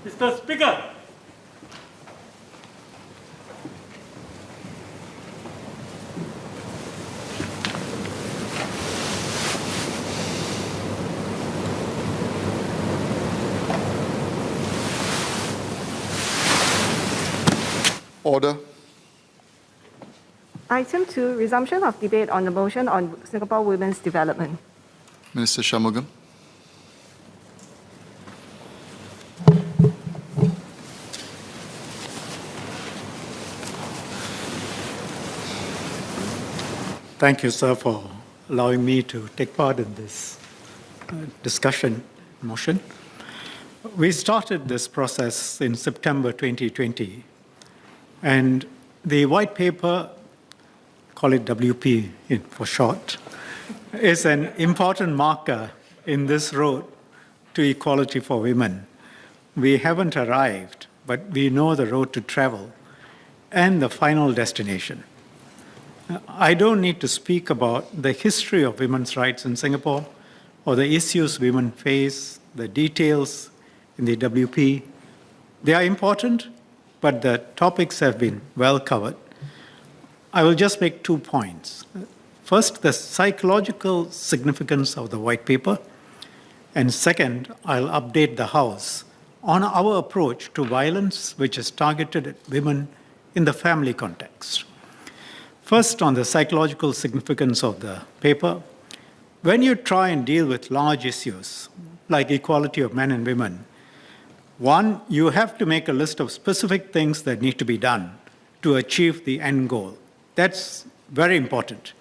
Mr. Speaker, Order. Item 2, resumption of debate on the motion on Singapore women's development. Minister Shanmugam. thank you, sir, for allowing me to take part in this discussion motion. We started this process in September 2020, and the white paper, call it WP for short, is an important marker in this road to equality for women. We haven't arrived, but we know the road to travel and the final destination. I don't need to speak about the history of women's rights in Singapore or the issues women face, the details in the WP. They are important, but the topics have been well covered. I will just make 2 points. First, the psychological significance of the white paper. And second, I'll update the House on our approach to violence which is targeted at women in the family context. First, on the psychological significance of the paper, when you try and deal with large issues like equality of men and women, one, you have to make a list of specific things that need to be done to achieve the end goal. That's very important.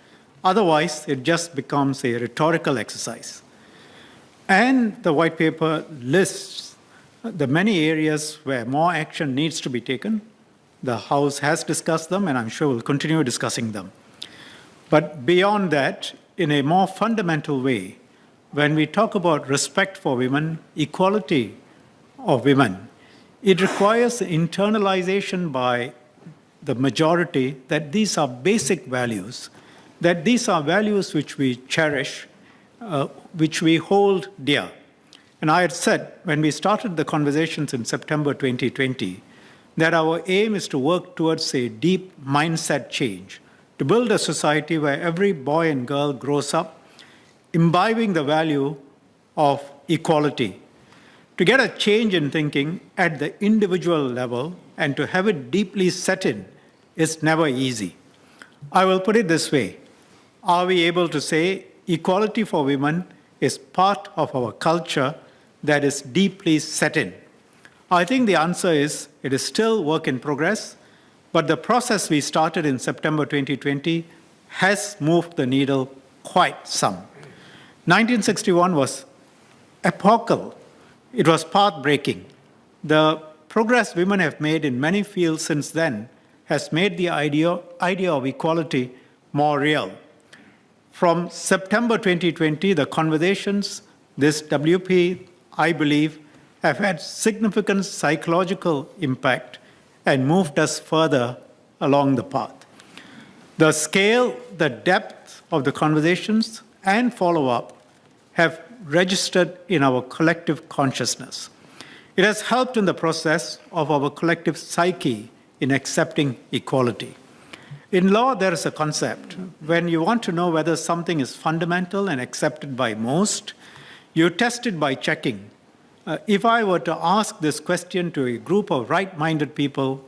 Otherwise, it just becomes a rhetorical exercise. And the white paper lists the many areas where more action needs to be taken. The House has discussed them, and I'm sure we'll continue discussing them. But beyond that, in a more fundamental way, when we talk about respect for women, equality of women, it requires internalization by the majority that these are basic values, that these are values which we cherish, which we hold dear. And I had said when we started the conversations in September 2020, that our aim is to work towards a deep mindset change, to build a society where every boy and girl grows up imbibing the value of equality, to get a change in thinking at the individual level and to have it deeply set in is never easy. I will put it this way. Are we able to say equality for women is part of our culture that is deeply set in? I think the answer is it is still work in progress, but the process we started in September 2020 has moved the needle quite some. 1961 was epochal. It was path-breaking. The progress women have made in many fields since then has made the idea of equality more real. From September 2020, the conversations, this WP, I believe, have had significant psychological impact and moved us further along the path. The scale, the depth of the conversations and follow-up have registered in our collective consciousness. It has helped in the process of our collective psyche in accepting equality. In law, there is a concept. When you want to know whether something is fundamental and accepted by most, you test it by checking. If I were to ask this question to a group of right-minded people,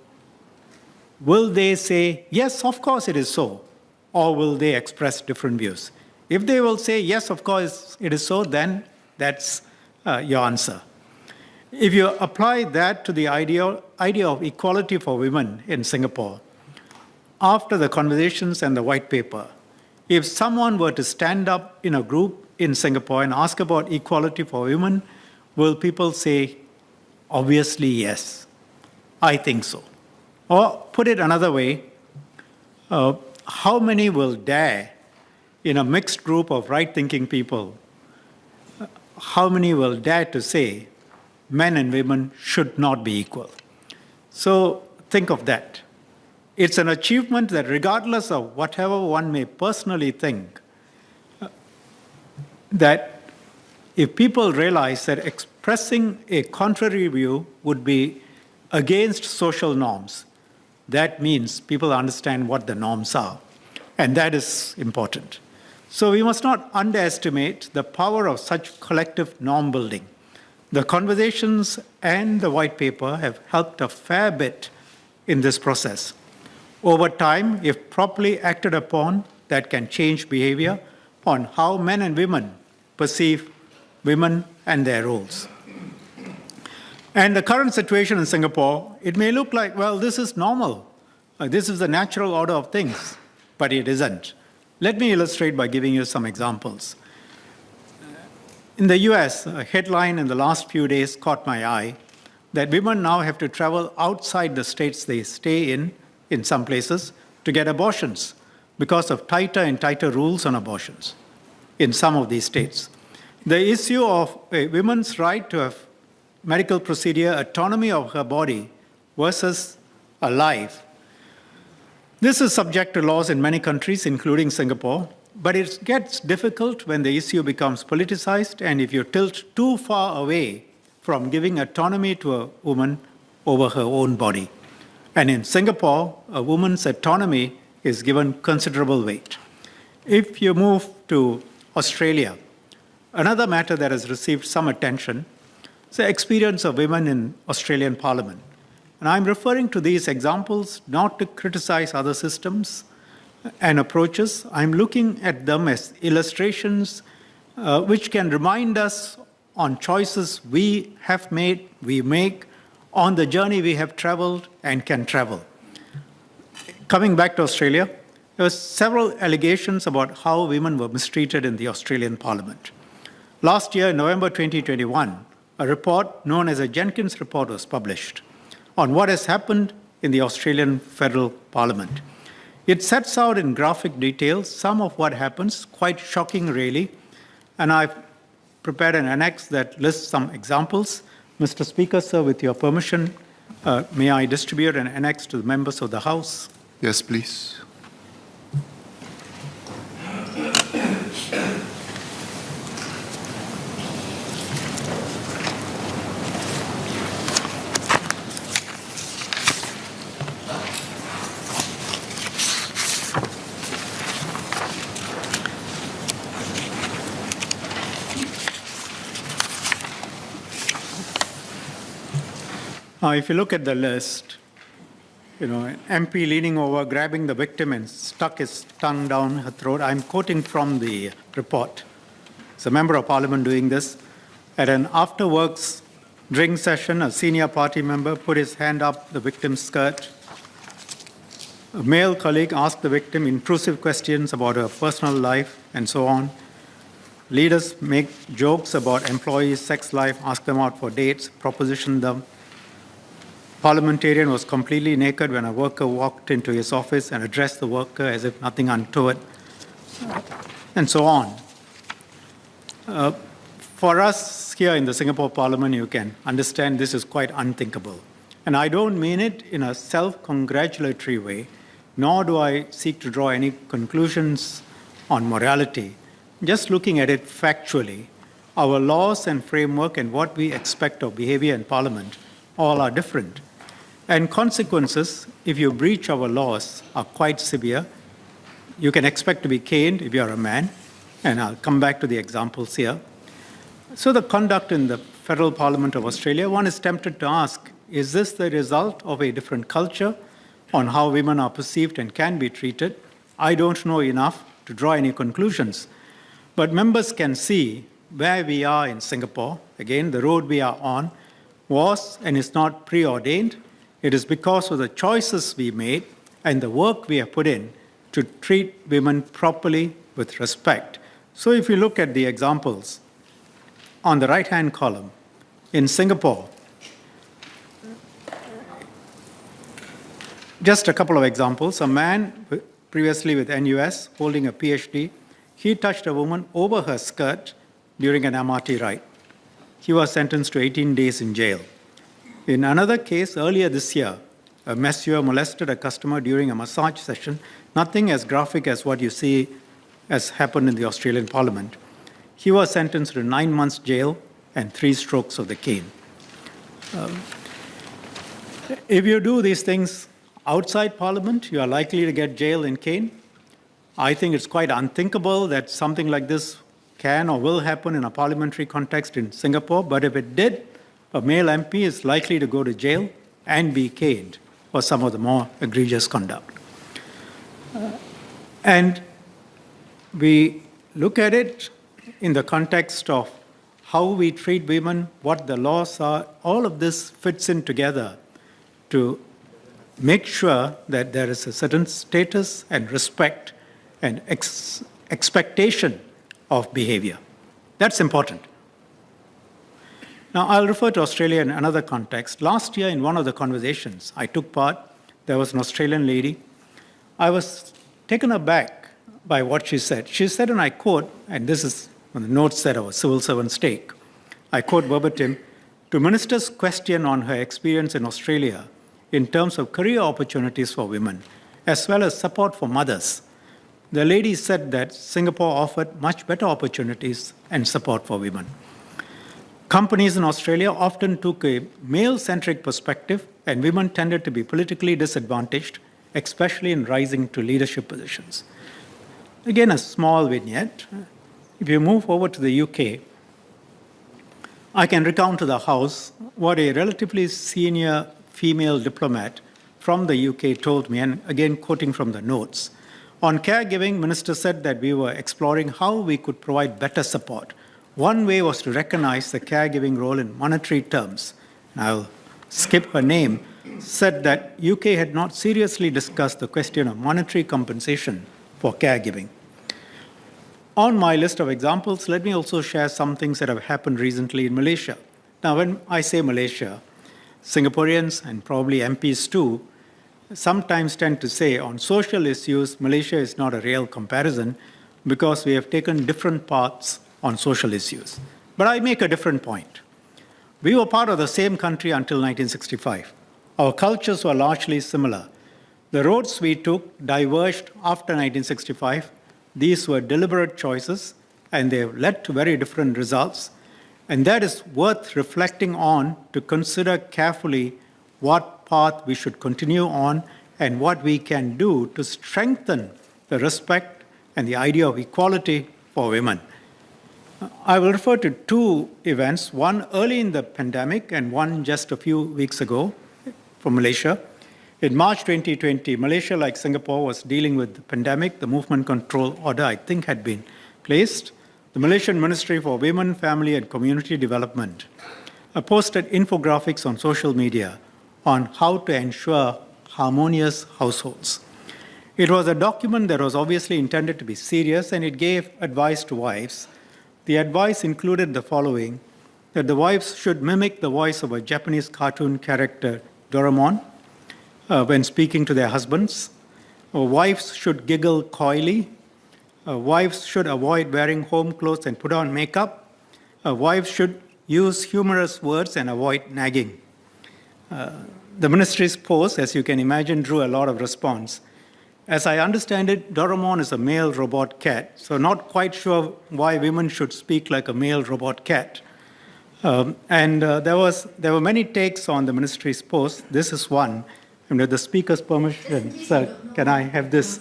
will they say, yes, of course it is so, or will they express different views? If they will say, yes, of course it is so, then that's your answer. If you apply that to the idea of equality for women in Singapore, after the conversations and the white paper, if someone were to stand up in a group in Singapore and ask about equality for women, will people say, obviously yes, I think so? Or put it another way, how many will dare, in a mixed group of right-thinking people, how many will dare to say men and women should not be equal? So think of that. It's an achievement that regardless of whatever one may personally think, that if people realize that pressing a contrary view would be against social norms. That means people understand what the norms are, and that is important. So we must not underestimate the power of such collective norm building. The conversations and the white paper have helped a fair bit in this process. Over time, if properly acted upon, that can change behavior on how men and women perceive women and their roles. And the current situation in Singapore, it may look like, well, this is normal. This is the natural order of things, but it isn't. Let me illustrate by giving you some examples. In the US, a headline in the last few days caught my eye that women now have to travel outside the states they stay in some places, to get abortions because of tighter and tighter rules on abortions in some of these states. The issue of a woman's right to have medical procedure, autonomy of her body versus a life. This is subject to laws in many countries, including Singapore, but it gets difficult when the issue becomes politicized and if you tilt too far away from giving autonomy to a woman over her own body. And in Singapore, a woman's autonomy is given considerable weight. If you move to Australia, another matter that has received some attention is the experience of women in Australian Parliament. And I'm referring to these examples not to criticize other systems and approaches. I'm looking at them as illustrations which can remind us on choices we have made, we make, on the journey we have traveled and can travel. Coming back to Australia, there were several allegations about how women were mistreated in the Australian Parliament. Last year, in November 2021, a report known as a Jenkins Report was published on what has happened in the Australian Federal Parliament. It sets out in graphic detail some of what happens, quite shocking really, and I've prepared an annex that lists some examples. Mr. Speaker, sir, with your permission, may I distribute an annex to the members of the House? Yes, please. If you look at the list, an MP leaning over, grabbing the victim and stuck his tongue down her throat. I'm quoting from the report. It's a member of parliament doing this. At an after-works drink session, a senior party member put his hand up the victim's skirt. A male colleague asked the victim intrusive questions about her personal life and so on. Leaders make jokes about employees' sex life, ask them out for dates, proposition them. Parliamentarian was completely naked when a worker walked into his office and addressed the worker as if nothing untoward, and so on. For us here in the Singapore Parliament, you can understand this is quite unthinkable. And I don't mean it in a self-congratulatory way, nor do I seek to draw any conclusions on morality. Just looking at it factually, our laws and framework and what we expect of behavior in Parliament all are different. And consequences, if you breach our laws, are quite severe. You can expect to be caned if you're a man, and I'll come back to the examples here. So the conduct in the Federal Parliament of Australia, one is tempted to ask, is this the result of a different culture on how women are perceived and can be treated? I don't know enough to draw any conclusions. But members can see where we are in Singapore. Again, the road we are on was and is not preordained. It is because of the choices we made and the work we have put in to treat women properly with respect. So if you look at the examples on the right-hand column, in Singapore, just a couple of examples. A man previously with NUS holding a PhD, he touched a woman over her skirt during an MRT ride. He was sentenced to 18 days in jail. In another case, earlier this year, a masseur molested a customer during a massage session, nothing as graphic as what you see has happened in the Australian Parliament. He was sentenced to 9 months jail and 3 strokes of the cane. If you do these things outside Parliament, you are likely to get jail and cane. I think it's quite unthinkable that something like this can or will happen in a parliamentary context in Singapore, but if it did, a male MP is likely to go to jail and be caned for some of the more egregious conduct. And we look at it in the context of how we treat women, what the laws are. All of this fits in together to make sure that there is a certain status and respect and expectation of behavior. That's important. Now, I'll refer to Australia in another context. Last year, in one of the conversations I took part, there was an Australian lady. I was taken aback by what she said. She said, and I quote, and this is on the notes that our civil servants take, I quote verbatim, to Minister's question on her experience in Australia in terms of career opportunities for women, as well as support for mothers, the lady said that Singapore offered much better opportunities and support for women. Companies in Australia often took a male-centric perspective, and women tended to be politically disadvantaged, especially in rising to leadership positions. Again, a small vignette. If you move over to the UK, I can recount to the House what a relatively senior female diplomat from the UK told me, and again quoting from the notes. On caregiving, Minister said that we were exploring how we could provide better support. One way was to recognize the caregiving role in monetary terms. I'll skip her name, said that UK had not seriously discussed the question of monetary compensation for caregiving. On my list of examples, let me also share some things that have happened recently in Malaysia. Now, when I say Malaysia, Singaporeans and probably MPs too sometimes tend to say on social issues, Malaysia is not a real comparison because we have taken different paths on social issues. But I make a different point. We were part of the same country until 1965. Our cultures were largely similar. The roads we took diverged after 1965. These were deliberate choices, and they have led to very different results. And that is worth reflecting on to consider carefully what path we should continue on and what we can do to strengthen the respect and the idea of equality for women. I will refer to 2 events, one early in the pandemic and one just a few weeks ago from Malaysia. In March 2020, Malaysia, like Singapore, was dealing with the pandemic. The movement control order, I think, had been placed. The Malaysian Ministry for Women, Family and Community Development posted infographics on social media on how to ensure harmonious households. It was a document that was obviously intended to be serious, and it gave advice to wives. The advice included the following, that the wives should mimic the voice of a Japanese cartoon character, Doraemon, when speaking to their husbands. Wives should giggle coyly. Wives should avoid wearing home clothes and put on makeup. Wives should use humorous words and avoid nagging. The ministry's post, as you can imagine, drew a lot of response. As I understand it, Doraemon is a male robot cat, so not quite sure why women should speak like a male robot cat. There were many takes on the ministry's post. This is one. And with the speaker's permission, sir, can I have this?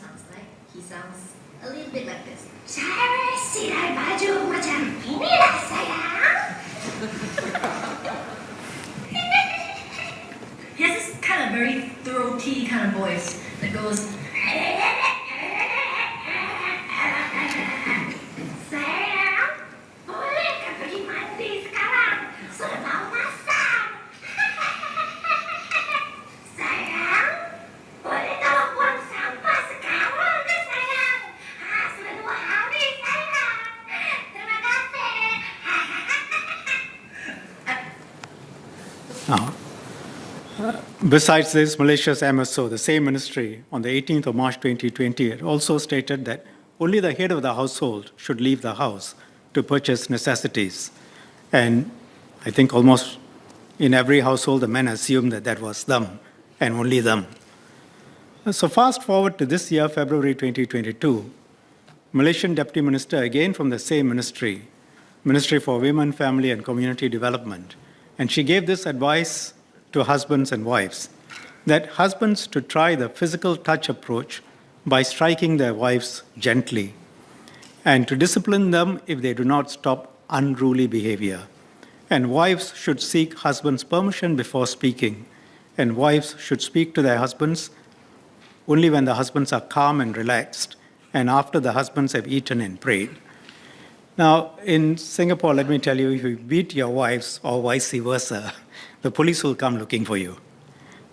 He sounds a little bit like this. Saya silai baju macam inilah sayang. He has this kind of very throaty kind of voice that goes. Sayang, bolehkah pergi mandi sekarang? Sudah mau masak. Sayang, boleh tolong buang sampah sekarang ke sayang? Sudah 2 hari sayang. Terima kasih. Besides this, Malaysia's MSO, the same ministry, on the 18th of March 2020, had also stated that only the head of the household should leave the house to purchase necessities. And I think almost in every household, the men assumed that that was them and only them. So fast forward to this year, February 2022, Malaysian Deputy Minister, again from the same ministry, Ministry for Women, Family and Community Development. And she gave this advice to husbands and wives, that husbands to try the physical touch approach by striking their wives gently, and to discipline them if they do not stop unruly behavior. And wives should seek husbands' permission before speaking, and wives should speak to their husbands only when the husbands are calm and relaxed, and after the husbands have eaten and prayed. Now, in Singapore, let me tell you, if you beat your wives or vice versa, the police will come looking for you.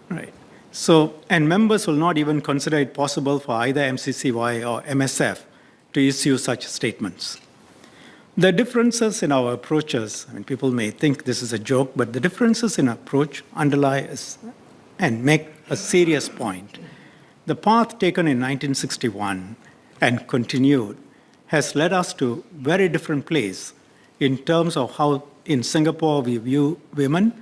Right. So, and members will not even consider it possible for either MCCY or MSF to issue such statements. The differences in our approaches, I mean, people may think this is a joke, but the differences in approach underlie and make a serious point. The path taken in 1961 and continued has led us to a very different place in terms of how in Singapore we view women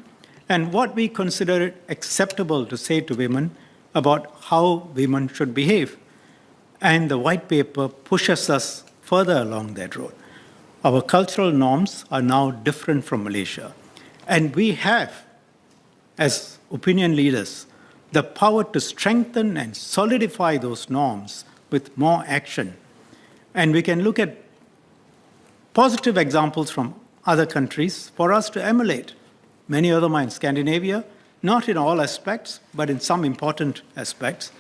and what we consider acceptable to say to women about how women should behave. And the white paper pushes us further along that road. Our cultural norms are now different from Malaysia. And we have, as opinion leaders, the power to strengthen and solidify those norms with more action. And we can look at positive examples from other countries for us to emulate. Many of them are in Scandinavia, not in all aspects, but in some important aspects.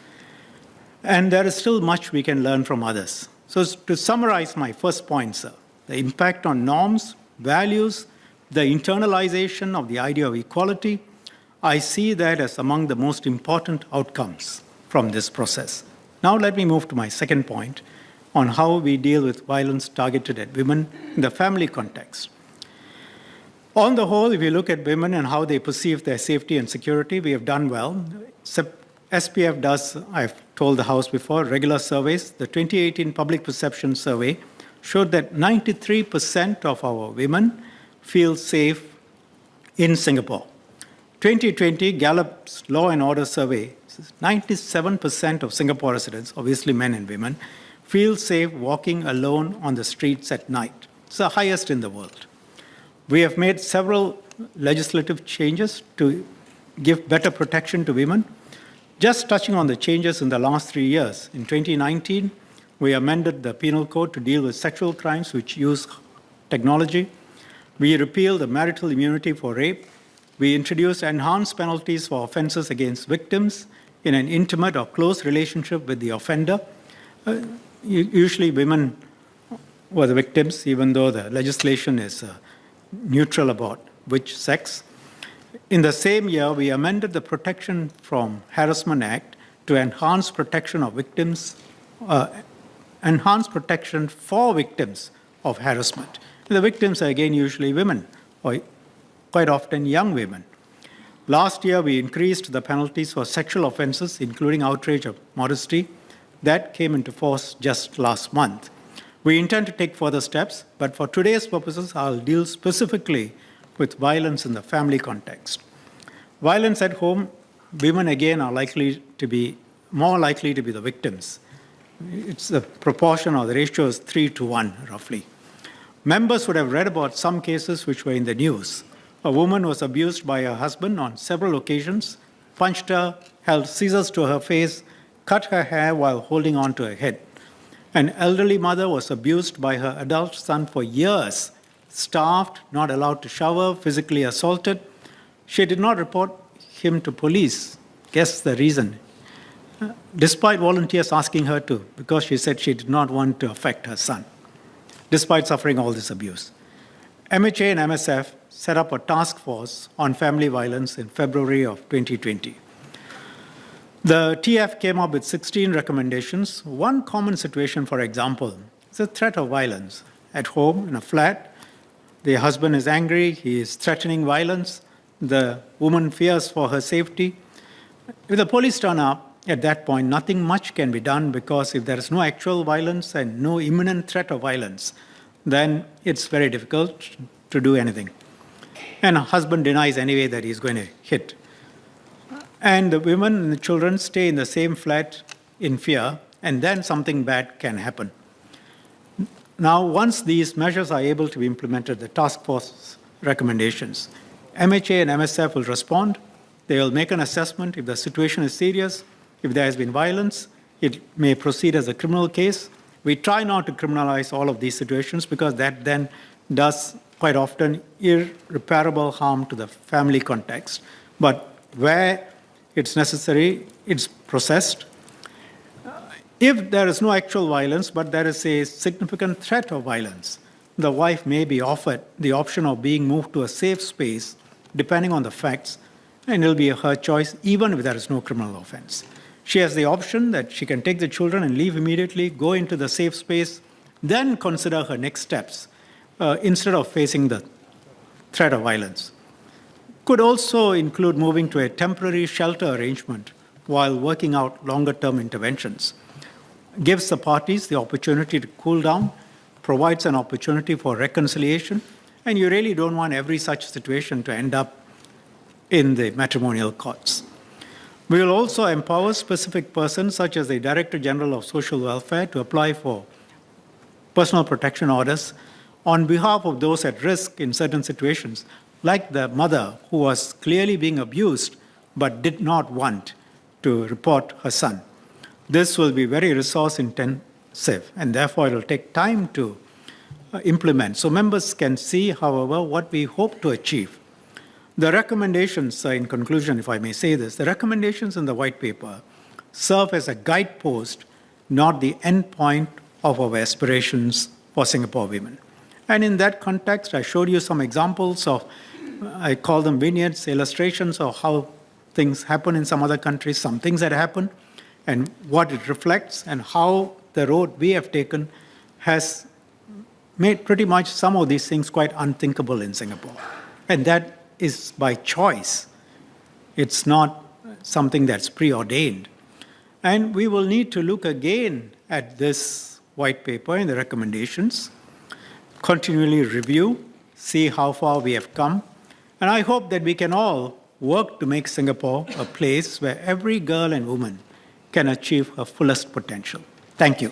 And there is still much we can learn from others. So to summarize my first point, sir, the impact on norms, values, the internalization of the idea of equality, I see that as among the most important outcomes from this process. Now let me move to my second point on how we deal with violence targeted at women in the family context. On the whole, if you look at women and how they perceive their safety and security, we have done well. SPF does, I've told the House before, regular surveys. The 2018 Public Perception Survey showed that 93% of our women feel safe in Singapore. 2020 Gallup's Law and Order Survey, 97% of Singapore residents, obviously men and women, feel safe walking alone on the streets at night. It's the highest in the world. We have made several legislative changes to give better protection to women. Just touching on the changes in the last 3 years, in 2019, we amended the penal code to deal with sexual crimes which use technology. We repealed the marital immunity for rape. We introduced enhanced penalties for offenses against victims in an intimate or close relationship with the offender. Usually women were the victims, even though the legislation is neutral about which sex. In the same year, we amended the Protection from Harassment Act to enhance protection of victims, enhance protection for victims of harassment. The victims are again usually women, or quite often young women. Last year, we increased the penalties for sexual offenses, including outrage of modesty. That came into force just last month. We intend to take further steps, but for today's purposes, I'll deal specifically with violence in the family context. Violence at home, women again are more likely to be the victims. It's the proportion or the ratio is 3-to-1, roughly. Members would have read about some cases which were in the news. A woman was abused by her husband on several occasions, punched her, held scissors to her face, cut her hair while holding on to her head. An elderly mother was abused by her adult son for years, starved, not allowed to shower, physically assaulted. She did not report him to police. Guess the reason? Despite volunteers asking her to, because she said she did not want to affect her son, despite suffering all this abuse. MHA and MSF set up a task force on family violence in February of 2020. The TF came up with 16 recommendations. One common situation, for example, is a threat of violence. At home, in a flat, the husband is angry, he is threatening violence, the woman fears for her safety. If the police turn up, at that point, nothing much can be done, because if there is no actual violence and no imminent threat of violence, then it's very difficult to do anything. And a husband denies anyway that he's going to hit. And the women and the children stay in the same flat in fear, and then something bad can happen. Now, once these measures are able to be implemented, the task force recommendations, MHA and MSF will respond. They will make an assessment. If the situation is serious, if there has been violence, it may proceed as a criminal case. We try not to criminalize all of these situations because that then does quite often irreparable harm to the family context. But where it's necessary, it's processed. If there is no actual violence, but there is a significant threat of violence, the wife may be offered the option of being moved to a safe space, depending on the facts, and it will be her choice, even if there is no criminal offense. She has the option that she can take the children and leave immediately, go into the safe space, then consider her next steps, instead of facing the threat of violence. Could also include moving to a temporary shelter arrangement while working out longer-term interventions. Gives the parties the opportunity to cool down, provides an opportunity for reconciliation, and you really don't want every such situation to end up in the matrimonial courts. We will also empower specific persons, such as the Director General of Social Welfare, to apply for personal protection orders on behalf of those at risk in certain situations, like the mother who was clearly being abused but did not want to report her son. This will be very resource intensive, and therefore it will take time to implement. So members can see, however, what we hope to achieve. The recommendations, in conclusion, if I may say this, the recommendations in the white paper serve as a guidepost, not the end point of our aspirations for Singapore women. And in that context, I showed you some examples of, I call them vignettes, illustrations of how things happen in some other countries, some things that happen, and what it reflects, and how the road we have taken has made pretty much some of these things quite unthinkable in Singapore. And that is by choice. It's not something that's preordained. And we will need to look again at this white paper and the recommendations, continually review, see how far we have come. And I hope that we can all work to make Singapore a place where every girl and woman can achieve her fullest potential. Thank you.